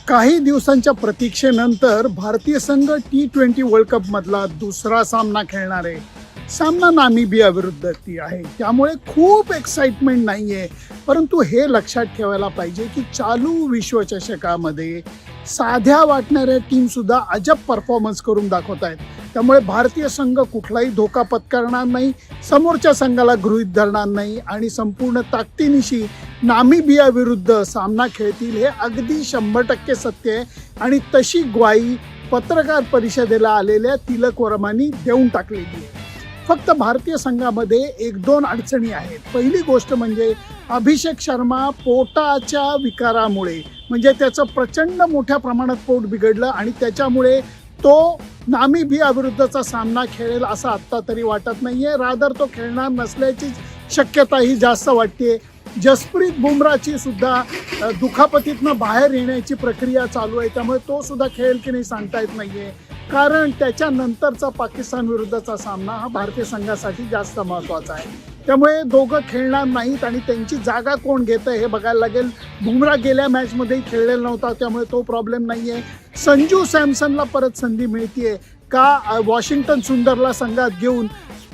काही दिवसांच्या प्रतीक्षेनंतर भारतीय संघ T20 वर्ल्ड कप मधला दुसरा सामना खेळणार आहे. सामना नामिबिया विरुद्ध आहे, त्यामुळे खूप एक्साइटमेंट नाहीये. परंतु हे लक्षात ठेवायला पाहिजे की चालू विश्वचषकामध्ये साध्या वाटणाऱ्या टीम सुद्धा अजब परफॉर्मन्स करून दाखवत आहेत. त्यामुळे भारतीय संघ कुठलाही धोका पत्करणार नाही, समोरच्या संघाला गृहीत धरणार नाही आणि संपूर्ण ताकदीनिशी नामिबिया विरुद्ध सामना खेळतील हे अगदी 100% सत्य आहे. आणि तशी ग्वाही पत्रकार परिषदेला आलेल्या तिलक वर्मानी देऊन टाकलेली आहे. फक्त भारतीय संघामध्ये 1-2 अडचणी आहेत. पहिली गोष्ट म्हणजे अभिषेक शर्मा पोटाच्या विकारामुळे, म्हणजे त्याचं प्रचंड मोठ्या प्रमाणात पोट बिघडलं आणि त्याच्यामुळे तो नामिबिया विरुद्धचा सामना खेळेल असं आत्ता तरी वाटत नाहीये. रादर तो खेळणार नसल्याची शक्यता ही जास्त वाटते. जसप्रीत बुमराची सुद्धा दुखापतीतनं बाहेर येण्याची प्रक्रिया चालू आहे, त्यामुळे तो सुद्धा खेळेल की नाही सांगता येत नाहीये. कारण त्याच्यानंतरचा पाकिस्तान विरुद्धचा सामना हा भारतीय संघासाठी जास्त महत्त्वाचा आहे. त्यामुळे दोघं खेळणार नाहीत आणि त्यांची जागा कोण घेतं हे बघायला लागेल. बुमरा गेल्या मॅचमध्येही खेळलेला नव्हता, त्यामुळे तो प्रॉब्लेम नाही आहे. संजू सॅमसनला परत संधी मिळतीये का वॉशिंग्टन सुंदरला संघात घेऊन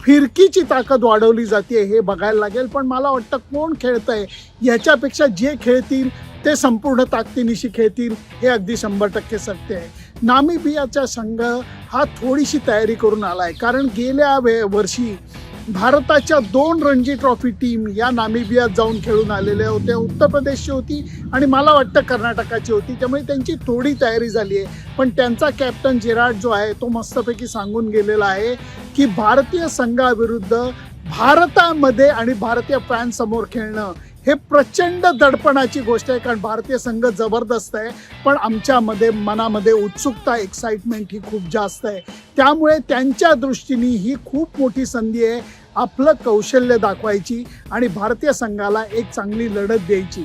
फिरकीची ताकद वाढवली जाते हे बघायला लागेल. पण मला वाटतं कोण खेळतंय याच्यापेक्षा जे खेळतील ते संपूर्ण ताकदीनिशी खेळतील हे अगदी 100% सत्य आहे. नामिबियाचा संघ हा थोडीशी तयारी करून आलाय, कारण गेल्या वर्षी भारताच्या 2 रणजी ट्रॉफी टीम या नामिबियात जाऊन खेळून आलेल्या होत्या. उत्तर प्रदेशची होती आणि मला वाटतं कर्नाटकाची होती, त्यामुळे त्यांची थोडी तयारी झाली आहे. पण त्यांचा कॅप्टन जिराट जो आहे तो मस्तपैकी सांगून गेलेला आहे की भारतीय संघाविरुद्ध भारतामध्ये आणि भारतीय फॅन समोर खेळणं हे प्रचंड दडपणाची गोष्ट आहे. कारण भारतीय संघ जबरदस्त आहे, पण आमच्यामध्ये मनामध्ये उत्सुकता, एक्साइटमेंट ही खूप जास्त आहे. त्यामुळे त्यांच्या दृष्टीने ही खूप मोठी संधी आहे आपलं कौशल्य दाखवायची आणि भारतीय संघाला एक चांगली लढत द्यायची.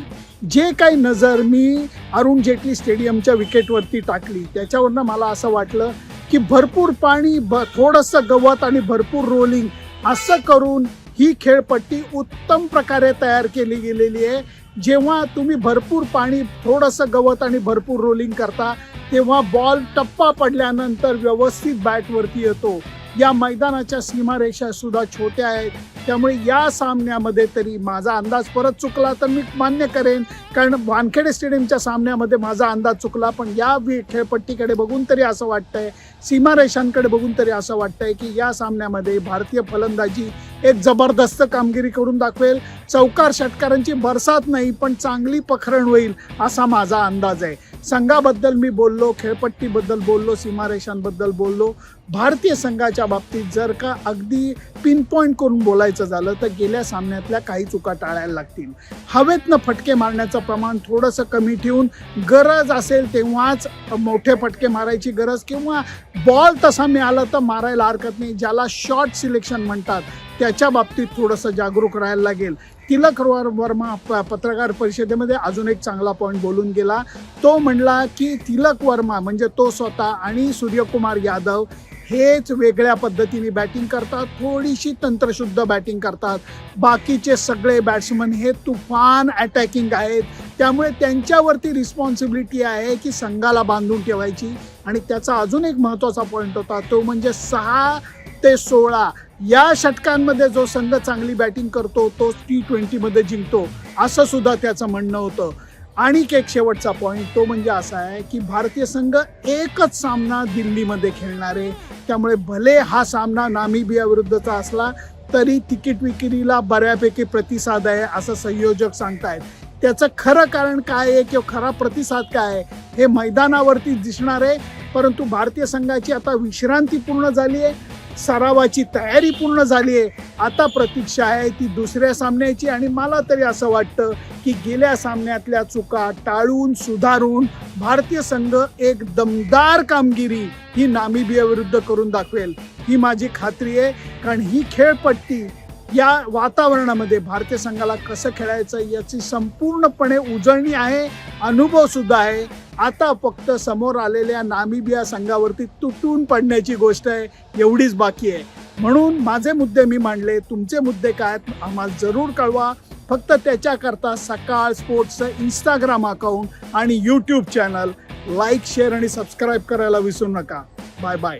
जे काही नजर मी अरुण जेटली स्टेडियमच्या विकेटवरती टाकली त्याच्यावरनं मला असं वाटलं की भरपूर पाणी, थोडंसं गवत आणि भरपूर रोलिंग असं करून ही खेळपट्टी उत्तम प्रकारे तयार केली गेलेली आहे. जेव्हा तुम्ही भरपूर पाणी, थोडंसं गवत आणि भरपूर रोलिंग करता तेव्हा बॉल टप्पा पडल्यानंतर व्यवस्थित बॅटवरती येतो. या मैदानाच्या सीमारेषा सुद्धा छोट्या आहेत, त्यामुळे या सामन्यामध्ये तरी माझा अंदाज परत चुकला तर मी मान्य करेन, कारण वानखेडे स्टेडियमच्या सामन्यामध्ये माझा अंदाज चुकला. पण या खेळपट्टीकडे बघून तरी असं वाटतंय, सीमारेषांकडे बघून तरी असं वाटतंय की या सामन्यामध्ये भारतीय फलंदाजी एक जबरदस्त कामगिरी करून दाखवेल. चौकार षटकारांची बरसात नाही, पण चांगली पखरण होईल असा माझा अंदाज आहे. संघाबद्दल मी बोललो, खेळपट्टीबद्दल बोललो, सीमारेषांबद्दल बोललो. भारतीय संघाच्या बाबतीत जर का अगदी पिनपॉईंट करून बोलायचं झालं तर गेल्या सामन्यातल्या काही चुका टाळायला लागतील. हवेतनं फटके मारण्याचं प्रमाण थोडंसं कमी ठेवून गरज असेल तेव्हाच मोठे फटके मारायची गरज, किंवा बॉल तसा मिळाला तर मारायला हरकत नाही, ज्याला शॉर्ट सिलेक्शन म्हणतात त्याच्या बाबतीत थोडंसं जागरूक राहायला लागेल. तिलक वर्मा पत्रकार परिषदेमध्ये अजून एक चांगला पॉईंट बोलून गेला. तो म्हणला की तिलक वर्मा म्हणजे तो स्वतः आणि सूर्यकुमार यादव हेच वेगळ्या पद्धतीने बॅटिंग करतात, थोडीशी तंत्रशुद्ध बॅटिंग करतात. बाकीचे सगळे बॅट्समन हे तुफान अटॅकिंग आहेत, त्यामुळे त्यांच्यावरती रिस्पॉन्सिबिलिटी आहे की संघाला बांधून ठेवायची. आणि त्याचा अजून एक महत्त्वाचा पॉईंट होता तो म्हणजे 6 ते 16 या षटकांमध्ये जो संघ चांगली बॅटिंग करतो तो T20 मध्ये जिंकतो, असं सुद्धा त्याचं म्हणणं होतं. आणि एक शेवटचा पॉईंट तो म्हणजे असा आहे की भारतीय संघ एकच सामना दिल्लीमध्ये खेळणार आहे, त्यामुळे भले हा सामना नामिबिया विरुद्धचा असला तरी तिकीट विक्रीला बऱ्यापैकी प्रतिसाद आहे असं संयोजक सांगतायत. त्याचं खरं कारण काय आहे किंवा खरा प्रतिसाद काय आहे हे मैदानावरती दिसणार आहे. परंतु भारतीय संघाची आता विश्रांती पूर्ण झाली आहे, सरावाची तयारी पूर्ण झाली आहे. आता प्रतीक्षा आहे ती दुसऱ्या सामन्याची आणि मला तरी असं वाटतं की गेल्या सामन्यातल्या चुका टाळून सुधारून भारतीय संघ एक दमदार कामगिरी ही नामिबिया विरुद्ध करून दाखवेल ही माझी खात्री आहे. कारण ही खेळपट्टी या वातावरणामध्ये भारतीय संघाला कसं खेळायचं याची संपूर्णपणे उजळणी आहे, अनुभव सुद्धा आहे. आता फक्त समोर आलेल्या नामिबिया संघावरती तुटून पडण्याची गोष्ट आहे, एवढीच बाकी आहे. म्हणून माझे मुद्दे मी मांडले, तुमचे मुद्दे काय आम्हाला जरूर कळवा. फक्त त्याच्याकरता सकाळ स्पोर्ट्सचं इंस्टाग्राम अकाउंट आणि यूट्यूब चॅनल लाईक शेअर आणि सबस्क्राईब करायला विसरू नका. Bye bye.